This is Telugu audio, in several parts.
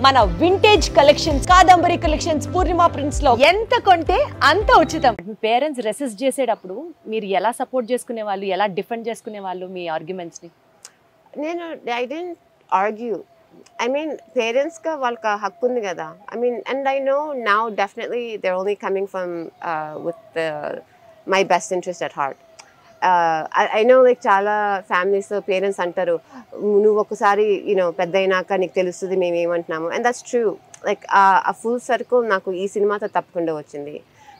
మన వింటేజ్ కలెక్షన్స్ కాదంబరి కలెక్షన్స్ పూర్ణిమ ప్రింట్స్ లో ఎంత కొంటే అంత ఉచితం. పేరెంట్స్ రెసిస్ట్ చేసేటప్పుడు మీరు ఎలా సపోర్ట్ చేసుకునే వాళ్ళు, ఎలా డిఫెండ్ చేసుకునే వాళ్ళు మీ ఆర్గ్యుమెంట్స్ ని? నేను I don't argue. I mean, parents ka valka hakku undi kada. I mean, and I know now definitely they're only coming from with my best interest at heart. I know like chala families lo parents antaru nu okasari pedda ayinaka neeku telustudi mem em antunnamo, and that's true. Like a full circle naku ee cinema tho tappakunda vachindi.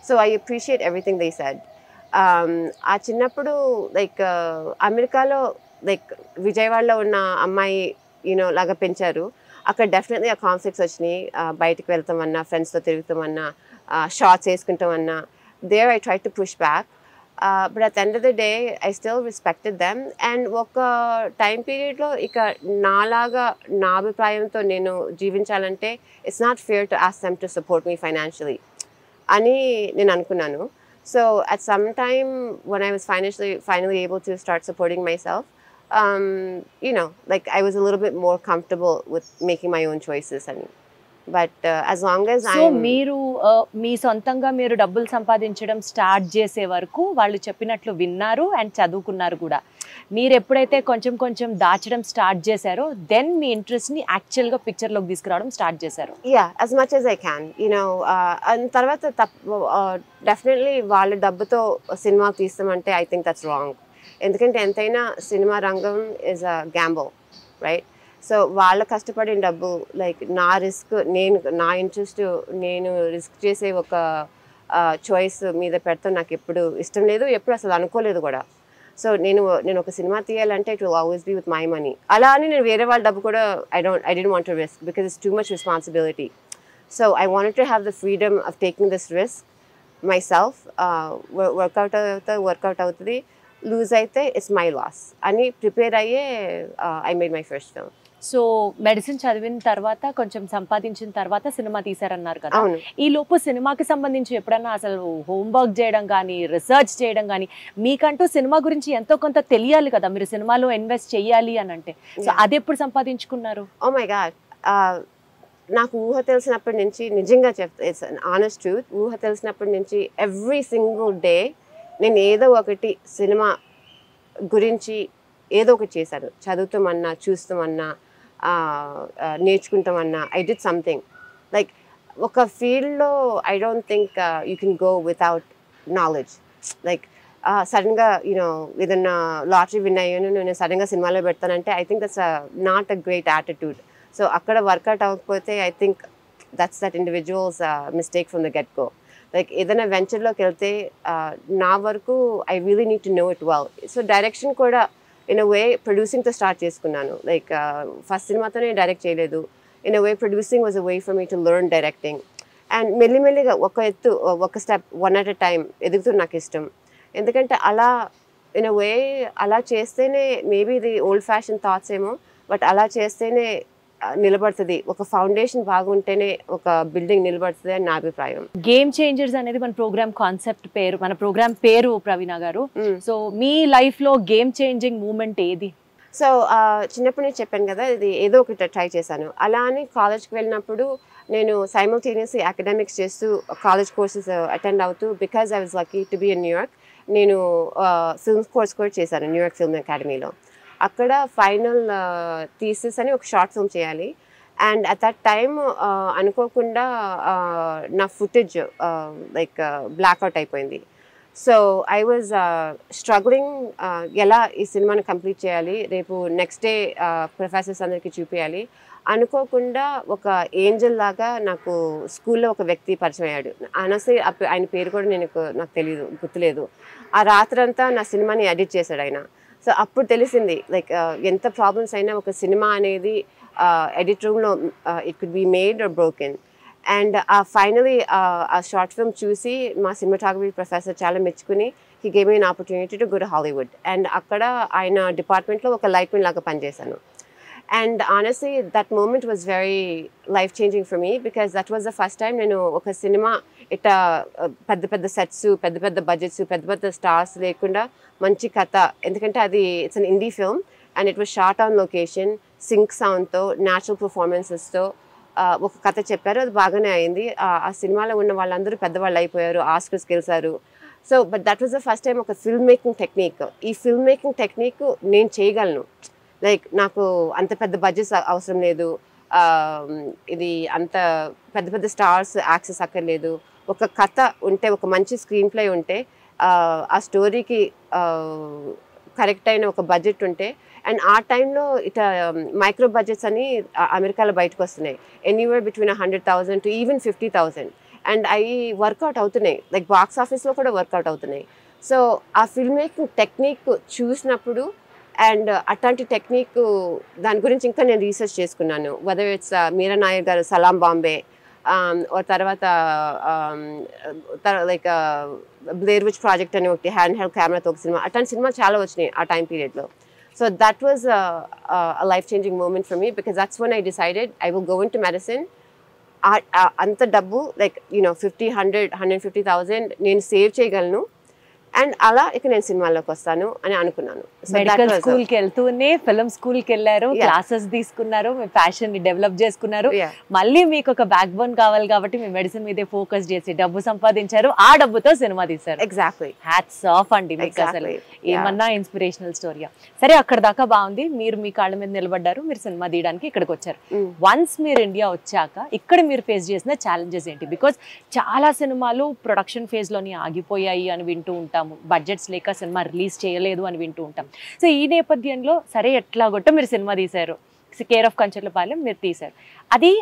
So I appreciate everything they said. ఆ చిన్నప్పుడు లైక్ అమెరికాలో లైక్ విజయవాడలో ఉన్న అమ్మాయి లాగా పెంచారు. అక్కడ డెఫినెట్లీ ఆ కాన్ఫ్లిక్ట్స్ వచ్చినాయి. బయటకు వెళ్తామన్నా, ఫ్రెండ్స్తో తిరుగుతామన్నా, షార్ట్స్ వేసుకుంటామన్నా, there I try to push back. But at the end of the day I still respected them. And ఒక టైం పీరియడ్లో ఇక నాలాగా నా అభిప్రాయంతో నేను జీవించాలంటే it's not fair to ask them to support me financially అని నేను అనుకున్నాను. So at some time when I was finally able to start supporting myself, like I was a little bit more comfortable with making my own choices. But as long as మీరు మీ సొంతంగా మీరు డబ్బులు సంపాదించడం స్టార్ట్ చేసే వరకు వాళ్ళు చెప్పినట్లు విన్నారు అండ్ చదువుకున్నారు కూడా. మీరు ఎప్పుడైతే కొంచెం కొంచెం దాచడం స్టార్ట్ చేశారో దెన్ మీ ఇంట్రెస్ట్ ని యాక్చువల్ గా పిక్చర్ లోకి తీసుకురావడం స్టార్ట్ చేశారు. as much as I can, and తర్వాత డెఫినెట్లీ వాళ్ళ డబ్బుతో సినిమా తీస్తామంటే I think that's wrong. ఎందుకంటే ఎంతైనా సినిమా రంగం is a gamble, right? So వాళ్ళ కష్టపడిన డబ్బు లైక్ నా రిస్క్, నా ఇంట్రెస్ట్ నేను రిస్క్ చేసే ఒక చాయిస్ మీద పెడతాం నాకు ఎప్పుడు ఇష్టం లేదు, ఎప్పుడు అసలు అనుకోలేదు కూడా. సో నేను ఒక సినిమా తీయాలంటే it will always be with my money. అలా అని నేను వేరే వాళ్ళ డబ్బు కూడా I don't want to risk because it's too much responsibility. So I wanted to have the freedom of taking this risk myself. Work out అవుతుంది, లూజ్ అయితే ఇట్స్ మై లాస్ అని ప్రిపేర్ అయ్యే I made my first film. So medicine చదివిన తర్వాత కొంచెం సంపాదించిన తర్వాత సినిమా తీసారన్నారు కదా, ఈ లోపు సినిమాకి సంబంధించి ఎప్పుడన్నా అసలు హోంవర్క్ చేయడం కానీ, రీసెర్చ్ చేయడం కానీ, మీకంటూ సినిమా గురించి ఎంతో కొంత తెలియాలి కదా, మీరు సినిమాలో ఇన్వెస్ట్ చేయాలి అని అంటే. సో అది ఎప్పుడు సంపాదించుకున్నారు? ఓ మై గాడ్, నాకు ఊహ తెలిసినప్పటి నుంచి, నిజంగా చెప్తా, ఇట్స్ ఆనెస్ట్ ట్రూత్, ఊహ తెలిసినప్పటి నుంచి ఎవ్రీ సింగిల్ డే నేను ఏదో ఒకటి సినిమా గురించి ఏదో ఒకటి చేశాను. చదువుతామన్నా, చూస్తామన్నా, నేర్చుకుంటామన్నా, ఐ డిడ్ సంథింగ్. లైక్ ఒక ఫీల్డ్లో I don't think you can go without knowledge. Like సడన్గా ఏదన్నా లాటరీ విన్ అయ్యాను, నేను సడన్గా సినిమాలో పెడతానంటే I think that's not a great attitude. So అక్కడ వర్కౌట్ అవ్వకపోతే I think that individuals mistake from the get go. Like ఏదైనా వెంచర్లోకి వెళ్తే నా వరకు I really need to know it well. So direction కూడా ఇన్ అ వే ప్రొడ్యూసింగ్తో స్టార్ట్ చేసుకున్నాను. లైక్ ఫస్ట్ సినిమాతోనే డైరెక్ట్ చేయలేదు. In a way producing was a way for me to learn directing. And మెల్లిమెల్లిగా ఒక step, one at a time ఎదుగుతూ నాకు ఇష్టం. ఎందుకంటే అలా ఇన్ అ వే అలా చేస్తేనే, మేబీ ఇది ఓల్డ్ ఫ్యాషన్ థాట్స్ ఏమో, బట్ అలా చేస్తేనే నిలబడుతుంది. ఒక ఫౌండేషన్ బాగుంటేనే ఒక బిల్డింగ్ నిలబడుతుంది అని నా అభిప్రాయం. గేమ్ చేంజర్స్ అనేది మన ప్రోగ్రామ్ కాన్సెప్ట్ పేరు, మన ప్రోగ్రామ్ పేరు ప్రవీణ గారు. సో మీ లైఫ్ లో గేమ్ చేంజింగ్ మూమెంట్ ఏది? సో చిన్నప్పుడు నేను చెప్పాను కదా, ఇది ఏదో ఒకటి ట్రై చేశాను. అలా అని కాలేజ్కి వెళ్ళినప్పుడు నేను సైమల్టేనియస్లీ అకాడమిక్స్ చేస్తూ కాలేజ్ కోర్సెస్ అటెండ్ అవుతూ, because I was lucky to be in New York, నేను ఫిల్మ్ కోర్స్ కూడా చేశాను న్యూయార్క్ ఫిల్మ్ అకాడమీలో. అక్కడ ఫైనల్ థీసిస్ అని ఒక షార్ట్ ఫిల్మ్ చేయాలి. అండ్ అట్ దట్ టైమ్ అనుకోకుండా నా ఫుటేజ్ లైక్ బ్లాక్అవుట్ అయిపోయింది. సో ఐ వాజ్ స్ట్రగ్లింగ్, ఎలా ఈ సినిమాని కంప్లీట్ చేయాలి, రేపు నెక్స్ట్ డే ప్రొఫెసర్స్ అందరికీ చూపించాలి. అనుకోకుండా ఒక ఏంజల్ లాగా నాకు స్కూల్లో ఒక వ్యక్తి పరిచయం అయ్యాడు. అనసీ ఆయన పేరు కూడా నాకు తెలియదు, గుర్తులేదు. ఆ రాత్రంతా నా సినిమాని ఎడిట్ చేశాడు ఆయన. సో అప్పుడు తెలిసింది లైక్ ఎంత ప్రాబ్లమ్స్ అయినా ఒక సినిమా అనేది ఎడిట్ రూమ్లో it could be made or broken. And finally ఆ షార్ట్ ఫిల్మ్ చూసి మా సినిమాటోగ్రఫీ ప్రొఫెసర్ చాలా మెచ్చుకుని he gave me an opportunity to go to Hollywood. And అక్కడ ఆయన డిపార్ట్మెంట్లో ఒక లైట్ మెన్ లాగా పనిచేశాను. And honestly, that moment was very life-changing for me because that was the first time నేను ఒక సినిమా ఇట్లా పెద్ద సెట్స్, పెద్ద బడ్జెట్స్, పెద్ద స్టార్స్ లేకుండా మంచి కథ. ఎందుకంటే అది it's an indie film and it was shot on location, sync సౌండ్తో, న్యాచురల్ పర్ఫార్మెన్సెస్తో, ఒక కథ చెప్పారు, అది బాగానే అయింది. ఆ సినిమాలో ఉన్న వాళ్ళందరూ పెద్దవాళ్ళు అయిపోయారు, ఆస్కర్స్ గెలిచారు. So but that was the first time ఒక ఫిల్మ్ మేకింగ్ టెక్నిక్. ఈ ఫిల్మ్ మేకింగ్ టెక్నిక్ నేను చేయగలను, లైక్ నాకు అంత పెద్ద బడ్జెట్స్ అవసరం లేదు, ఇది అంత పెద్ద పెద్ద స్టార్స్ యాక్సెస్ అక్కర్లేదు. ఒక కథ ఉంటే, ఒక మంచి స్క్రీన్ ప్లే ఉంటే, ఆ స్టోరీకి కరెక్ట్ అయిన ఒక బడ్జెట్ ఉంటే, అండ్ ఆ టైంలో ఇట్లా మైక్రో బడ్జెట్స్ అని అమెరికాలో బయటకు వస్తున్నాయి, anywhere between 100,000 to even 50,000, and అవి వర్కౌట్ అవుతున్నాయి, లైక్ బాక్స్ ఆఫీస్లో కూడా వర్కౌట్ అవుతున్నాయి. సో ఆ ఫిల్మ్ మేకింగ్ టెక్నిక్ చూసినప్పుడు, అండ్ అట్లాంటి టెక్నిక్ దాని గురించి ఇంకా నేను రీసెర్చ్ చేసుకున్నాను. వెదర్ ఇట్స్ మీరా నాయర్ గారు సలాం బాంబే, తర్వాత లైక్ బ్లేర్ విచ్ ప్రాజెక్ట్ అని ఒకటి, హ్యాండ్ హెల్డ్ కెమెరాతో ఒక సినిమా, అట్లాంటి సినిమాలు చాలా వచ్చినాయి ఆ టైం పీరియడ్లో. So that was a life-changing moment for me, because that's when I decided I will go into medicine. అంత డబ్బు, లైక్ 50, 100, 150,000 నేను సేవ్ చేయగలను, అండ్ అలా ఇక నేను సినిమాల్లోకి వస్తాను అని అనుకున్నాను. మెడికల్ స్కూల్కి వెళ్తూనే ఫిల్మ్ స్కూల్కి వెళ్ళారు, క్లాసెస్ తీసుకున్నారు, మీ ప్యాషన్ ని డెవలప్ చేసుకున్నారు. మళ్ళీ మీకు ఒక బ్యాక్ బోన్ కావాలి కాబట్టి మీ మెడిసిన్ మీదే ఫోకస్ చేసి డబ్బు సంపాదించారు, ఆ డబ్బుతో సినిమా తీశారు. ఎగ్జాక్ట్లీ, హ్యాట్స్ ఆఫ్ అండి మీకు. అసలు ఏమన్నా ఇన్స్పిరేషనల్ స్టోరీయా? సరే, అక్కడ దాకా బాగుంది, మీరు మీ కాళ్ళ మీద నిలబడ్డారు, మీరు సినిమా తీయడానికి ఇక్కడికి వచ్చారు. వన్స్ మీరు ఇండియా వచ్చాక ఇక్కడ మీరు ఫేస్ చేసిన ఛాలెంజెస్ ఏంటి? బికాస్ చాలా సినిమాలు ప్రొడక్షన్ ఫేజ్ లోని ఆగిపోయాయి అని వింటూ ఉంటాం, బడ్జెట్స్ లేక సినిమా రిలీజ్ చేయలేదు అని వింటూ ఉంటాం. సో ఈ నేపథ్యంలో సరే ఎట్లాగొట్ట మీరు సినిమా తీశారు, కేర్ ఆఫ్ కంచర్లపాలెం మీరు తీశారు. అది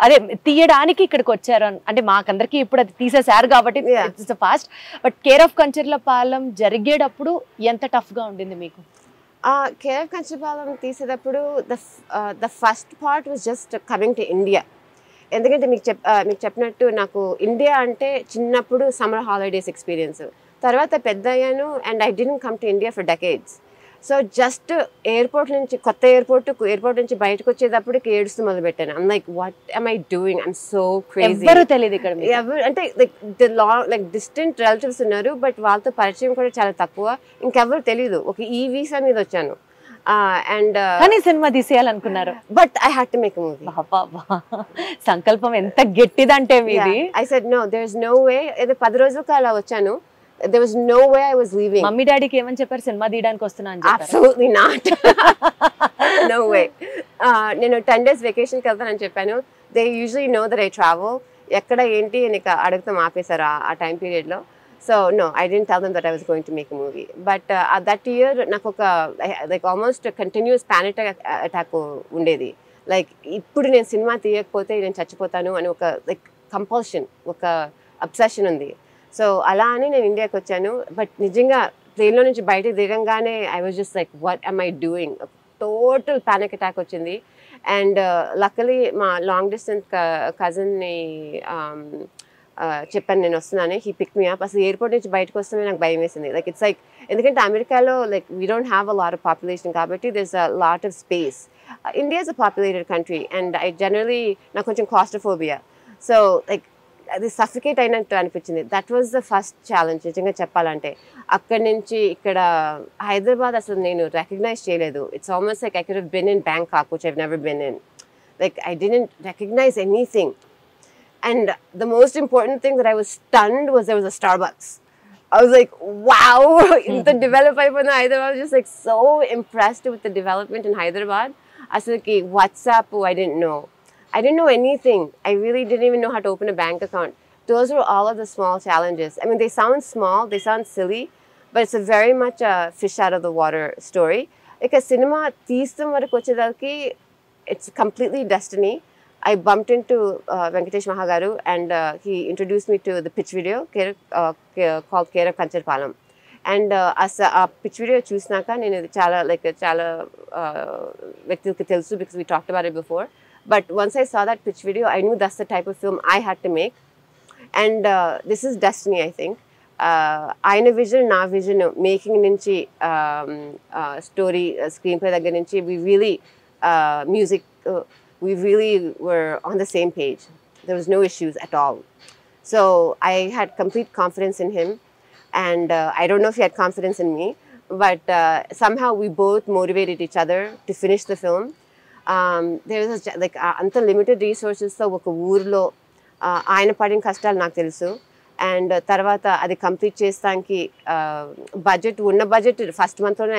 అదే తీయడానికి ఇక్కడికి వచ్చారు అంటే మాకందరికి ఇప్పుడు అది తీసేశారు కాబట్టి it's fast. But care of Kancharapalem జరిగేటప్పుడు ఎంత టఫ్ గా ఉండింది మీకు? కేర్ ఆఫ్ కంచర్లపాలెం తీసేటప్పుడు the first part was just coming to India. ఎందుకంటే మీకు చెప్పినట్టు నాకు ఇండియా అంటే చిన్నప్పుడు సమ్మర్ హాలిడేస్ ఎక్స్పీరియన్స్, తర్వాత పెద్ద అయ్యాను, and I didn't come to India for decades. So just కొత్త ఎయిర్పోర్ట్ నుంచి బయటకు వచ్చేటప్పటికి ఏడుస్తూ మొదలుపెట్టాను. I'm like, what am I doing? I'm so crazy. ఎవరు తెలియదు ఇక్కడ అంటే లైక్ డిస్టెంట్ రిలేటివ్స్ ఉన్నారు, బట్ వాళ్ళతో పరిచయం కూడా చాలా తక్కువ, ఇంకెవరు తెలీదు. ఒక ఈ వీసా మీద వచ్చాను, అండ్ కానీ సినిమా తీసేయాలనుకున్నారు. But I had to make a movie. సంకల్పం ఎంత గట్టిదంటే మీది. I said no, there is no way. ఏదో 10 రోజులకు అలా వచ్చాను. There was no way I was leaving. Mummy డాడీకి ఏమని చెప్పారు సినిమా తీయడానికి వస్తున్నా అని చెప్పారు? Absolutely not. No way. నేను 10 days vacation కి వెళ్తానని చెప్పాను. They usually know that I travel. ఎక్కడ ఏంటి అని అడుగుతాం ఆపేశారు ఆ టైం పీరియడ్లో. So no, I didn't tell them that I was going to make a movie. But that year నాకు ఒక like almost a continuous panic attack ఉండేది. లైక్ ఇప్పుడు నేను సినిమా తీయకపోతే నేను చచ్చిపోతాను అని ఒక లైక్ కంపల్షన్, ఒక అబ్సెషన్ ఉంది. సో అలా అని నేను ఇండియాకి వచ్చాను. బట్ నిజంగా ట్రైన్లో నుంచి బయటకు దిగంగానే I was just like, what am I doing? Total panic attack వచ్చింది. అండ్ లక్కలీ మా లాంగ్ డిస్టెన్స్ కజిన్ని చెప్పాను నేను వస్తున్నాను, హీ పిక్ మీ అప్. అసలు ఎయిర్పోర్ట్ నుంచి బయటకు వస్తేనే నాకు భయం వేసింది. లైక్ ఇట్స్ లైక్, ఎందుకంటే అమెరికాలో like we don't have a lot of population కాబట్టి there's a lot of space. India is a populated country and I generally నాకు కొంచెం claustrophobia. So like అది సఫికేట్ అయినట్టు అనిపించింది. That was the first challenge నిజంగా చెప్పాలంటే. అక్కడి నుంచి ఇక్కడ హైదరాబాద్ అసలు నేను రికగ్నైజ్ చేయలేదు. It's almost like I could have been in Bangkok, which I never been in. Like I didn't recognize anything. And the most important thing that I was stunned was there was a Starbucks. I was like, wow, the developer in Hyderabad, I was just like so impressed with the development in Hyderabad. Asalki WhatsApp, I didn't know. I didn't know anything. I really didn't even know how to open a bank account. Those were all of the small challenges. I mean, they sound small, they sound silly, but it's a very much a fish out of the water story. Like a cinema, teestam varaku vachedalki, it's completely destiny. I bumped into Venkatesh Mahagaru and he introduced me to the pitch video called Care of Kancherpalam. And as a pitch video chusnaka nenu chala vyaktiliki telusu because we talked about it before. But once I saw that pitch video, I knew that's the type of film I had to make. And this is destiny, I think. Aina vision, na vision, making nunchi story, screenplay daggar nunchi, we really music. We really were on the same page. There was no issues at all. So I had complete confidence in him, and I don't know if he had confidence in me, but somehow we both motivated each other to finish the film. there was like అంత లిమిటెడ్ రీసోర్సెస్తో ఒక ఊరిలో ఆయన పడిన కష్టాలు నాకు తెలుసు. అండ్ తర్వాత అది కంప్లీట్ చేస్తానికి బడ్జెట్ ఉన్న బడ్జెట్ ఫస్ట్ మంత్లోనే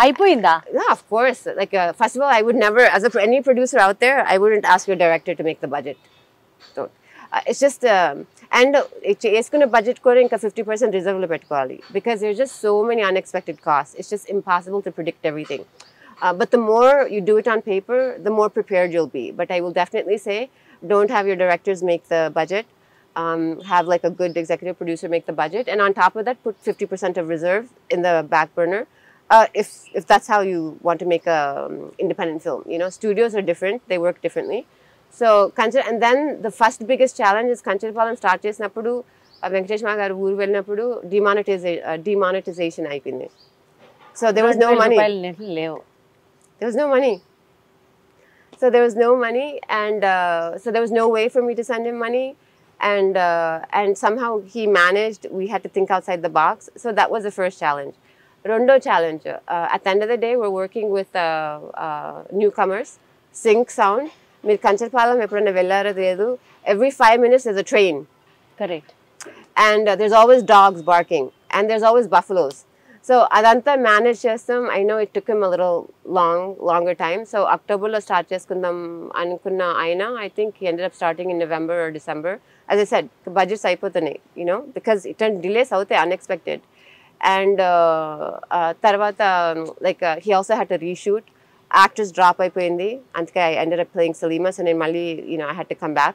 అయిపోయిందా? Of course. Like first of all, I would never, as any producer out there, I wouldn't ask your director to make the budget. Don't. It's just and వేసుకున్న బడ్జెట్ కూడా ఇంకా 50% రిజర్వ్లో పెట్టుకోవాలి, because there's just so many unexpected costs. It's just impossible to predict everything. But the more you do it on paper, the more prepared you'll be. But I will definitely say, don't have your directors make the budget. Have like a good executive producer make the budget, and on top of that, put 50% of reserve in the back burner. If that's how you want to make a independent film, you know, studios are different; they work differently. So, and then the first biggest challenge is Kancharipalam start చేసినప్పుడు వెంకటేష్ మా గారు ఊరు వెళ్ళినప్పుడు demonetization అయిపోయింది. So there was no money. There was no money. So there was no money, and so there was no way for me to send him money. And somehow he managed. We had to think outside the box. So that was the first challenge. Rondo challenge. At the end of the day, we're working with newcomers. Sync sound. Meer Kancharipalam eppudanna vellaro ledu. Every 5 minutes there's a train. Correct. And there's always dogs barking, and there's always buffaloes. So adantha manage chestam. I know it took him a little longer time. So October lo start cheskundam anukunna aina. I think he ended up starting in November or December. As I said, the budgets అయిపోతున్నాయి, you know, because it delays అవుతాయి unexpected. And తర్వాత like he also had to reshoot. Actress drop అయిపోయింది, అందుకే I ended up playing Salima. So నేను మళ్ళీ, you know, I had to come back.